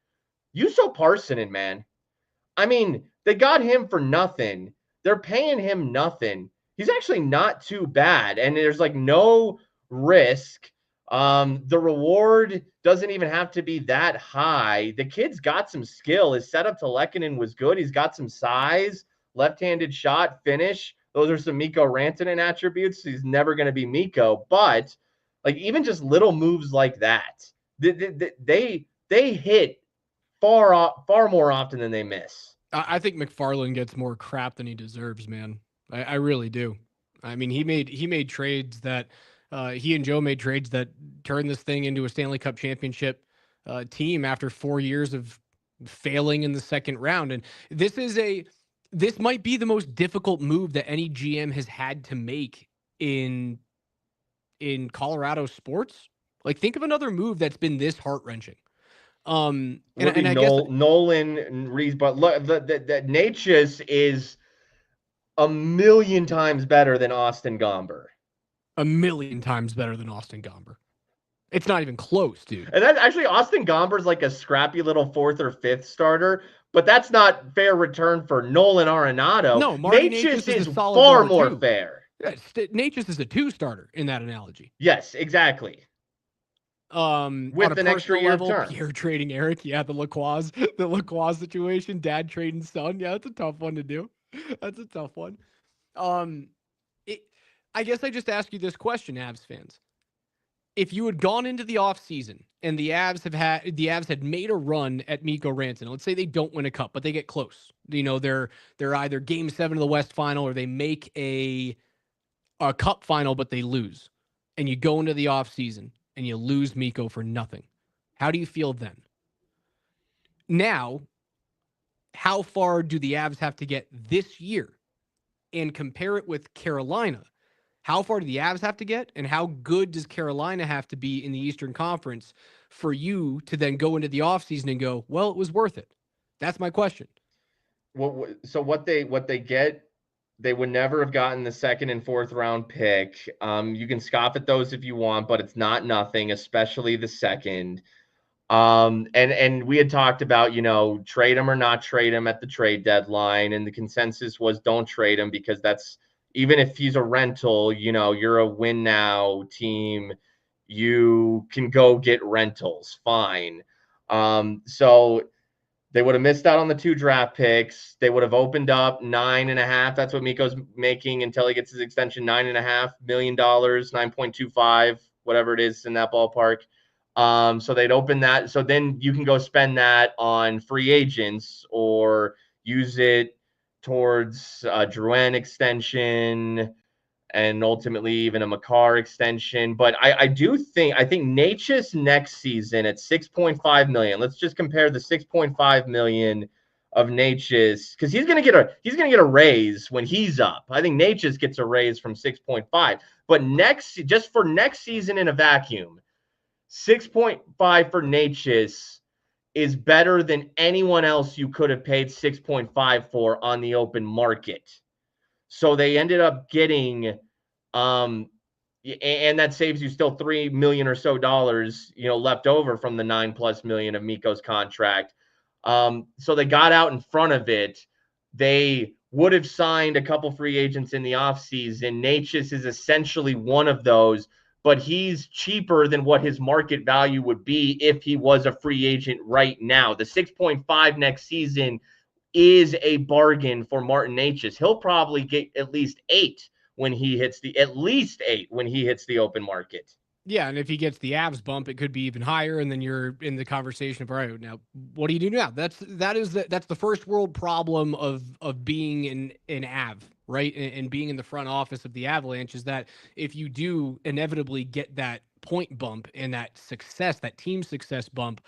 B: Juuso Parssinen, man. I mean, they got him for nothing. They're paying him nothing. He's actually not too bad, and there's like no risk. The reward doesn't even have to be that high. The kid's got some skill. His setup to Lehkonen was good. He's got some size, left-handed shot, finish. Those are some Mikko Rantanen attributes. He's never going to be Mikko, but like even just little moves like that, they hit far more often than they miss.
A: I think McFarland gets more crap than he deserves, man. I really do. I mean, he made trades that he and Joe made trades that turned this thing into a Stanley Cup championship team after 4 years of failing in the second round. And this might be the most difficult move that any GM has had to make in Colorado sports. Like, think of another move that's been this heart-wrenching.
B: And I guess Nolan and Reese, but look, the Natchez is a million times better than Austin Gomber.
A: A million times better than Austin Gomber. It's not even close, dude.
B: And that's actually Austin Gomber's like a scrappy little fourth or fifth starter, but that's not fair return for Nolan Arenado.
A: No, Marty
B: Natchez is far more fair.
A: Yeah, Natchez is a 2-starter in that analogy.
B: Yes, exactly. With an extra year
A: level,
B: term.
A: Pierre trading Eric, yeah, the Lacroix situation, dad trading son, yeah, that's a tough one to do. That's a tough one. I guess I just ask you this question, Avs fans. If you had gone into the offseason and the Avs had made a run at Mikko Rantanen, let's say they don't win a cup, but they get close. They're either game 7 of the West Final or they make a cup final, but they lose. And you go into the offseason and you lose Mikko for nothing. How do you feel then? Now, how far do the Avs have to get this year? And compare it with Carolina. How far do the Avs have to get? And how good does Carolina have to be in the Eastern Conference for you to then go into the offseason and go, well, it was worth it? That's my question.
B: Well, so what they get, they would never have gotten the second and fourth round pick. You can scoff at those if you want, but it's not nothing, especially the second. And we had talked about, trade him or not trade him at the trade deadline. And the consensus was don't trade him because that's, even if he's a rental, you're a win now team. You can go get rentals. Fine. So They would have missed out on the 2 draft picks. They would have opened up 9.5. That's what Mikko's making until he gets his extension. $9.5 million, 9.25, whatever it is in that ballpark. So they'd open that. So then you can go spend that on free agents or use it towards a Drouin extension and ultimately even a Makar extension. But I think Natchez next season at 6.5 million. Let's just compare the 6.5 million of Natchez, because he's gonna get a raise when he's up. I think Natchez gets a raise from 6.5. But just for next season in a vacuum, 6.5 for Natchez is better than anyone else you could have paid 6.5 for on the open market. So they ended up getting, and that saves you still $3 million or so dollars, left over from the $9+ million of Mikko's contract. So they got out in front of it. They would have signed a couple free agents in the offseason. Natchez is essentially one of those, but he's cheaper than what his market value would be if he was a free agent right now. The 6.5 next season is a bargain for Martin Natchez. He'll probably get at least 8 when he hits the open market.
A: Yeah, and if he gets the Avs bump, it could be even higher, and then you're in the conversation of, all right, now what do you do now? That's the first world problem of being an Av, right? And being in the front office of the Avalanche is that if you do inevitably get that point bump and that success, that team success bump,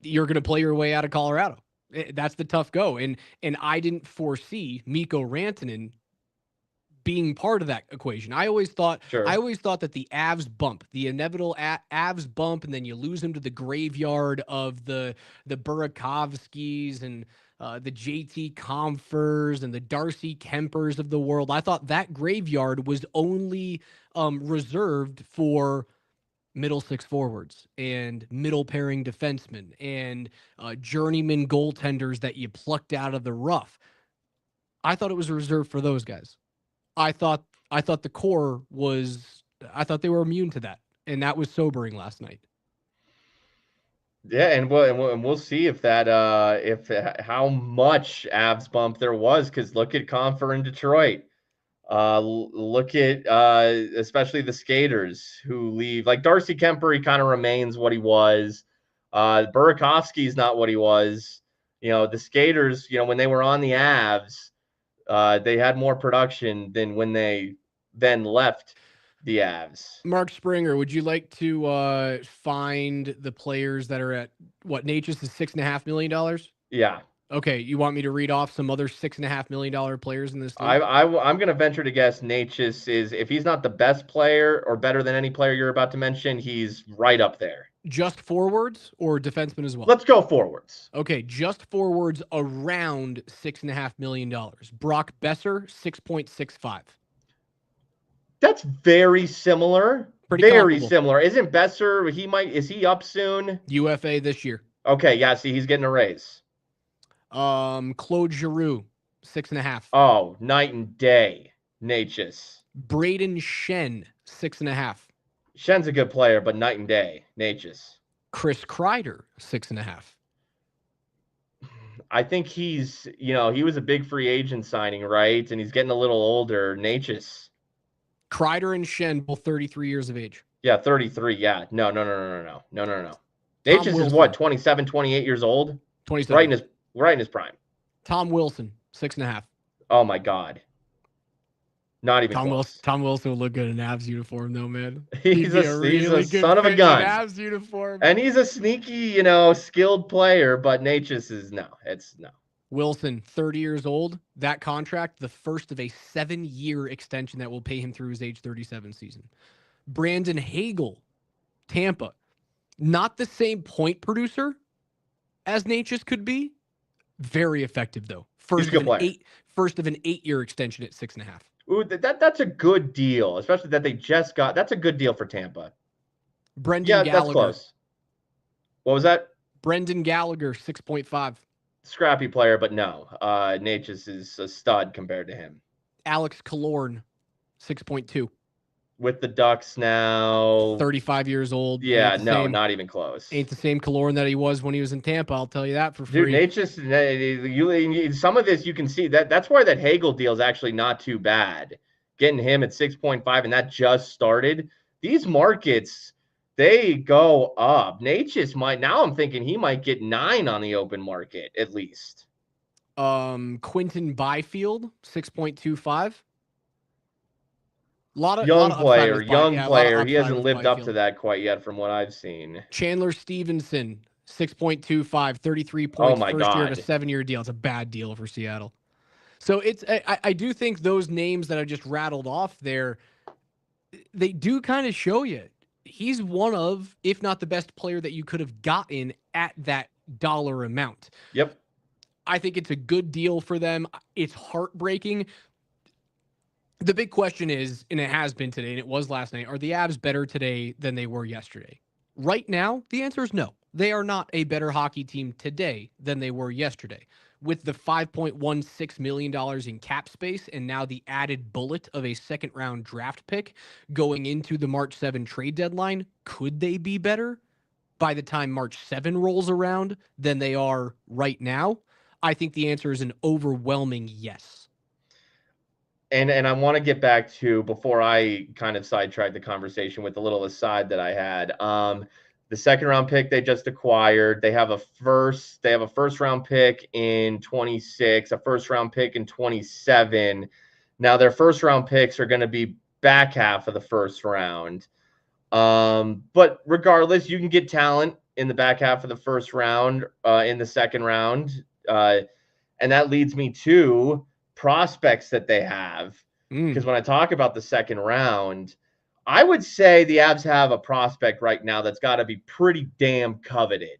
A: you're going to play your way out of Colorado. That's the tough go. And I didn't foresee Mikko Rantanen being part of that equation. I always thought that the Avs bump, the inevitable Avs bump, and then you lose him to the graveyard of the Burakovskis and the JT Compfers and the Darcy Kempers of the world. I thought that graveyard was only reserved for middle six forwards and middle pairing defensemen and journeyman goaltenders that you plucked out of the rough. I thought it was reserved for those guys. I thought the core was, I thought they were immune to that, and that was sobering last night.
B: Yeah, and we'll see if that how much Avs bump there was, because look at Compher in Detroit. Look at especially the skaters who leave. Like Darcy Kemper, he kind of remains what he was. Burakovsky's not what he was. The skaters, when they were on the Avs, they had more production than when they then left the Avs.
A: Mark Springer, would you like to find the players that are at what Natchez is $6.5 million?
B: Yeah.
A: Okay, you want me to read off some other $6.5 million players in this league?
B: I'm going to venture to guess Natchez is, if he's not the best player or better than any player you're about to mention, he's right up there.
A: Just forwards or defensemen as well?
B: Let's go forwards.
A: Okay, just forwards around $6.5 million. Brock Besser, 6.65.
B: That's very similar.
A: Pretty
B: very
A: comparable.
B: Similar. Isn't Besser, is he up soon?
A: UFA this year.
B: Okay, yeah, see, he's getting a raise.
A: Claude Giroux, 6.5.
B: Oh, night and day. Natchez.
A: Braden Shen, 6.5.
B: Shen's a good player, but night and day. Natchez.
A: Chris Kreider, 6.5.
B: I think he's, he was a big free agent signing, right? And he's getting a little older. Natchez.
A: Kreider and Shen, both 33 years of age.
B: Yeah, 33. Yeah. No. Natchez is what, 27, 28 years old?
A: 27.
B: Right in his prime.
A: Tom Wilson, 6.5.
B: Oh my God. Not even close.
A: Tom Wilson will look good in Avs uniform, though, man.
B: He's a son of a gun.
A: Avs uniform.
B: And he's a sneaky, skilled player, but Natchez is no.
A: Wilson, 30 years old. That contract, the first of a 7-year extension that will pay him through his age 37 season. Brandon Hagel, Tampa. Not the same point producer as Natchez could be. Very effective, though. First of an 8-year extension at 6.5.
B: Ooh, that's a good deal, especially that they just got. That's a good deal for Tampa.
A: Brendan Gallagher.
B: That's close. What was that?
A: Brendan Gallagher, 6.5.
B: Scrappy player, but no. Natchez is a stud compared to him.
A: Alex Killorn, 6.2.
B: with the Ducks now.
A: 35 years old.
B: Yeah, no, not even close.
A: Ain't the same Kaloran that he was when he was in Tampa. I'll tell you that for
B: Dude,
A: free.
B: Nate's just some of this you can see that's why that Hagel deal is actually not too bad. Getting him at 6.5, and that just started. These markets, they go up. Nate just might, now I'm thinking he might get 9 on the open market at least.
A: Quentin Byfield, 6.25.
B: Young player. He hasn't lived
A: Byfield.
B: up to that quite yet from what I've seen.
A: Chandler Stevenson, 6.25, 33 points,
B: Oh my
A: first year of a
B: God.
A: 7-year deal. It's a bad deal for Seattle. So I do think those names that I just rattled off there, they do kind of show you he's one of, if not the best player that you could have gotten at that dollar amount.
B: Yep.
A: I think it's a good deal for them. It's heartbreaking. The big question is, and it has been today, and it was last night, are the Avs better today than they were yesterday? Right now, the answer is no. They are not a better hockey team today than they were yesterday. With the $5.16 million in cap space and now the added bullet of a second-round draft pick going into the March 7 trade deadline, could they be better by the time March 7 rolls around than they are right now? I think the answer is an overwhelming yes.
B: And I want to get back to, before I kind of sidetrack the conversation with a little aside that I had. The second round pick they just acquired. They have a first round pick in 26, a first round pick in 27. Now their first round picks are going to be back half of the first round. But regardless, you can get talent in the back half of the first round, in the second round. And that leads me to prospects that they have. Because when I talk about the second round, I would say the Avs have a prospect right now that's got to be pretty damn coveted.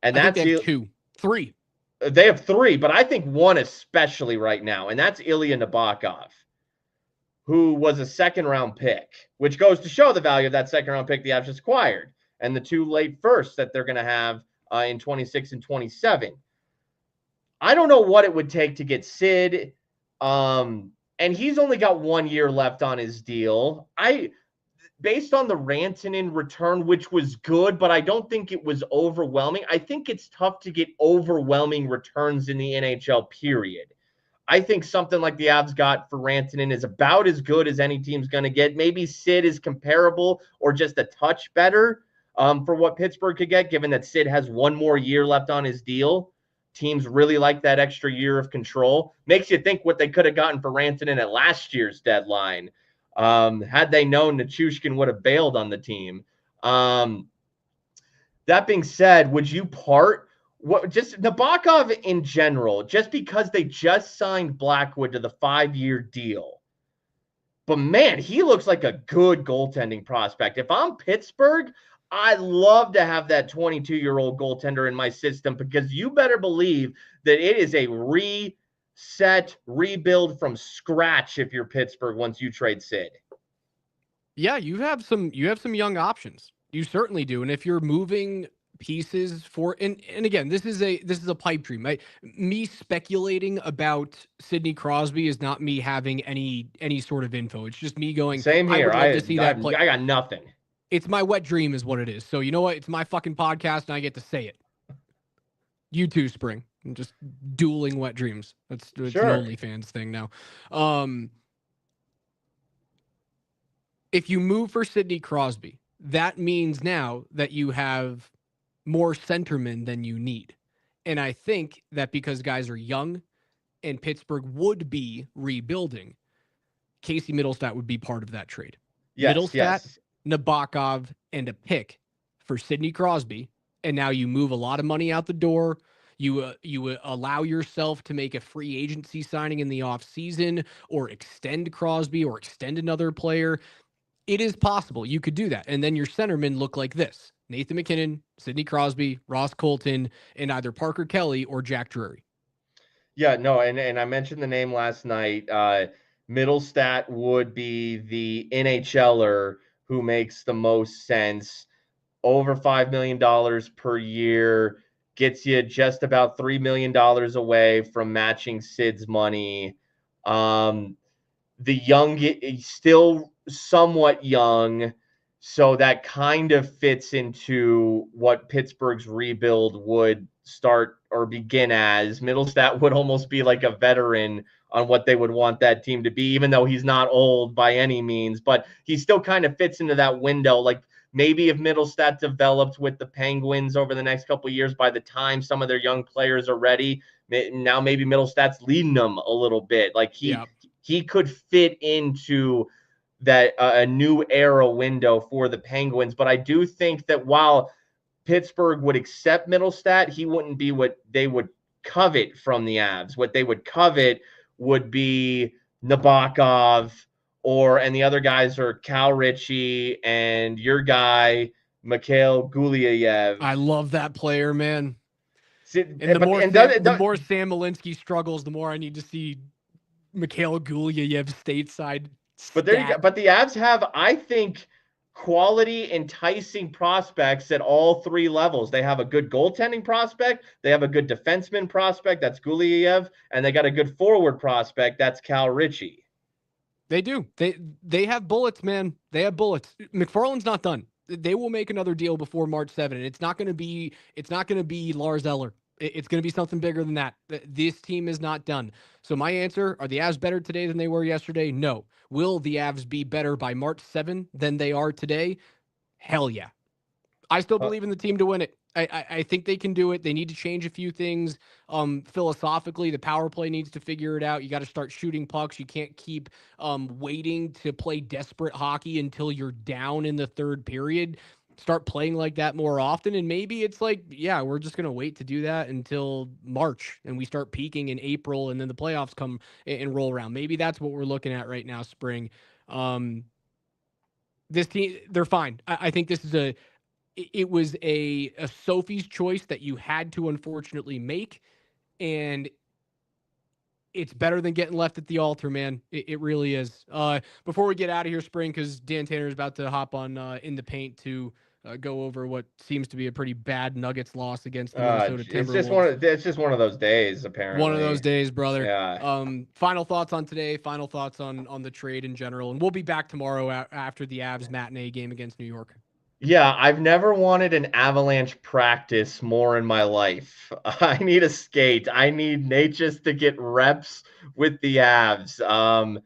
B: And
A: I think they have 3.
B: They have 3, but I think one especially right now, and that's Ilya Nabokov, who was a second-round pick, which goes to show the value of that second-round pick the Avs just acquired, and the 2 late firsts that they're going to have in 26 and 27. I don't know what it would take to get Sid, and he's only got 1 year left on his deal. Based on the Rantanen return, which was good, but I don't think it was overwhelming. I think it's tough to get overwhelming returns in the NHL, period. I think something like the Avs got for Rantanen is about as good as any team's going to get. Maybe Sid is comparable or just a touch better for what Pittsburgh could get, given that Sid has 1 more year left on his deal. Teams really like that extra year of control. Makes you think what they could have gotten for Rantanen at last year's deadline. Had they known Nichushkin would have bailed on the team. That being said, would you part just Nabokov in general, just because they just signed Blackwood to the 5-year deal? But man, he looks like a good goaltending prospect. If I'm Pittsburgh, I'd love to have that 22-year-old goaltender in my system, because you better believe that it is a rebuild from scratch if you're Pittsburgh once you trade Sid. Yeah,
A: you have some young options. You certainly do. And if you're moving pieces for, and again, this is a pipe dream. Me speculating about Sidney Crosby is not me having any sort of info. It's just me going,
B: same here.
A: I would love to see that play.
B: I got nothing.
A: It's my wet dream is what it is. So you know what? It's my fucking podcast and I get to say it. You too, Spring. I'm just dueling wet dreams. It's sure. An OnlyFans thing now. If you move for Sidney Crosby, that means now that you have more centermen than you need. And I think that because guys are young and Pittsburgh would be rebuilding, Casey Middlestat would be part of that trade.
B: Yes,
A: Middlestat, Nabokov, and a pick for Sidney Crosby. And now you move a lot of money out the door. You allow yourself to make a free agency signing in the offseason or extend Crosby or extend another player. It is possible. You could do that. And then your centermen look like this: Nathan McKinnon, Sidney Crosby, Ross Colton, and either Parker Kelly or Jack Drury.
B: Yeah, no, and I mentioned the name last night. Middlestat would be the NHLer who makes the most sense. Over $5 million per year, gets you just about $3 million away from matching Sid's money. The young, still somewhat young. So that kind of fits into what Pittsburgh's rebuild would start or begin as. Middlestat would almost be like a veteran on what they would want that team to be, even though he's not old by any means, but he still kind of fits into that window. Like maybe if Middlestat developed with the Penguins over the next couple of years, by the time some of their young players are ready, now maybe Middlestat's leading them a little bit. Like he could fit into that a new era window for the Penguins. But I do think that while Pittsburgh would accept Middlestat, he wouldn't be what they would covet from the Avs. What they would covet would be Nabokov, and the other guys are Cal Ritchie and your guy, Mikhail Gulyayev.
A: I love that player, man. And the more Sam Malinsky struggles, the more I need to see Mikhail Gulyayev stateside.
B: But there you go. But the Avs have, I think, quality, enticing prospects at all three levels. They have a good goaltending prospect, they have a good defenseman prospect, that's Gulyayev, and they got a good forward prospect, that's Cal Ritchie.
A: They do. They have bullets, man. They have bullets. McFarland's not done. They will make another deal before March 7th. And it's not going to be Lars Eller. It's going to be something bigger than that. This team is not done. So my answer, are the Avs better today than they were yesterday? No. Will the Avs be better by March 7th than they are today? Hell yeah. I still believe in the team to win it. I think they can do it. They need to change a few things philosophically. The power play needs to figure it out. You got to start shooting pucks. You can't keep waiting to play desperate hockey until you're down in the third period. Start playing like that more often. And maybe it's like, yeah, we're just going to wait to do that until March and we start peaking in April and then the playoffs come and roll around. Maybe that's what we're looking at right now, spring. This team, they're fine. I think this is it was a Sophie's choice that you had to unfortunately make, and it's better than getting left at the altar, man. It really is. Before we get out of here, Spring, because Dan Tanner is about to hop on In the Paint to go over what seems to be a pretty bad Nuggets loss against the Minnesota Timberwolves.
B: It's just one of those days, apparently.
A: One of those days, brother.
B: Yeah.
A: Final thoughts on today. Final thoughts on the trade in general, and we'll be back tomorrow after the Avs matinee game against New York.
B: Yeah, I've never wanted an Avalanche practice more in my life. I need a skate. I need Natchez to get reps with the Avs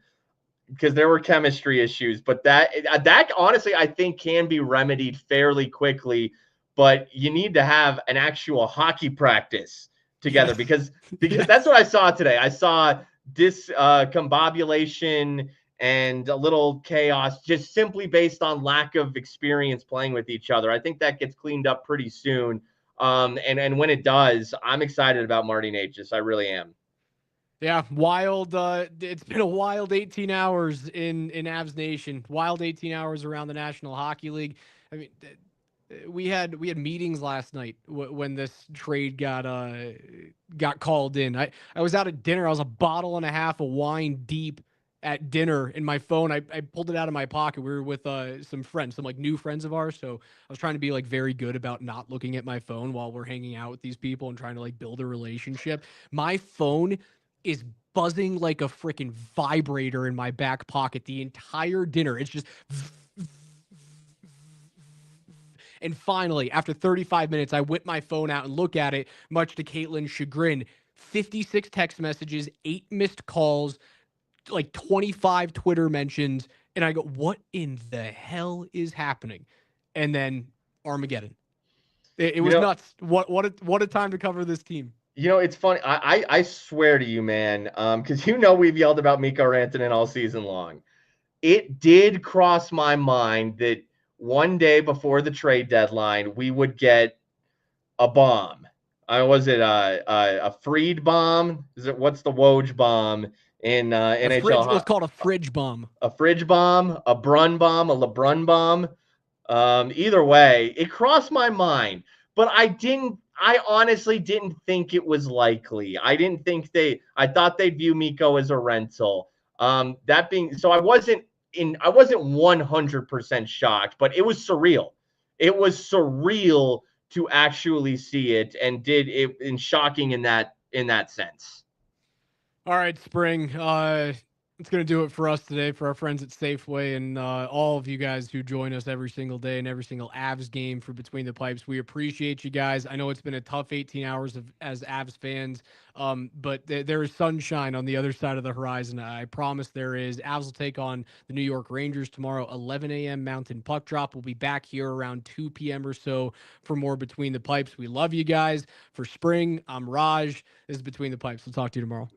B: because there were chemistry issues. But that honestly, I think can be remedied fairly quickly. But you need to have an actual hockey practice together because that's what I saw today. I saw discombobulation and a little chaos just simply based on lack of experience playing with each other. I think that gets cleaned up pretty soon. And when it does, I'm excited about Marty Natchez. I really am.
A: Yeah, wild. It's been a wild 18 hours in Avs Nation. Wild 18 hours around the National Hockey League. I mean, we had meetings last night when this trade got called in. I was out at dinner. I was a bottle and a half of wine deep at dinner in my phone. I pulled it out of my pocket. We were with some friends, some like new friends of ours. So I was trying to be like very good about not looking at my phone while we're hanging out with these people and trying to like build a relationship. My phone is buzzing like a freaking vibrator in my back pocket the entire dinner. It's just. And finally, after 35 minutes, I whip my phone out and look at it, much to Caitlin's chagrin. 56 text messages, 8 missed calls, like 25 Twitter mentions, and I go, what in the hell is happening? And then Armageddon. It was nuts. What a time to cover this team.
B: It's funny. I swear to you, man, because we've yelled about Mikko Rantanen all season long. It did cross my mind that one day before the trade deadline, we would get a bomb. Was it a Freed bomb? What's the Woj bomb? In NHL,
A: let's call it a fridge bomb.
B: A fridge bomb, a Brun bomb, a LeBrun bomb. Either way, it crossed my mind, but I honestly didn't think it was likely. I thought they'd view Mikko as a rental. So I wasn't 100% shocked, but it was surreal. It was surreal to actually see it, and shocking in that sense.
A: All right, Spring. It's going to do it for us today, for our friends at Safeway and all of you guys who join us every single day and every single Avs game for Between the Pipes. We appreciate you guys. I know it's been a tough 18 hours as Avs fans, but there is sunshine on the other side of the horizon. I promise there is. Avs will take on the New York Rangers tomorrow, 11 a.m. Mountain Puck Drop. We'll be back here around 2 p.m. or so for more Between the Pipes. We love you guys. For spring, I'm Raj. This is Between the Pipes. We'll talk to you tomorrow.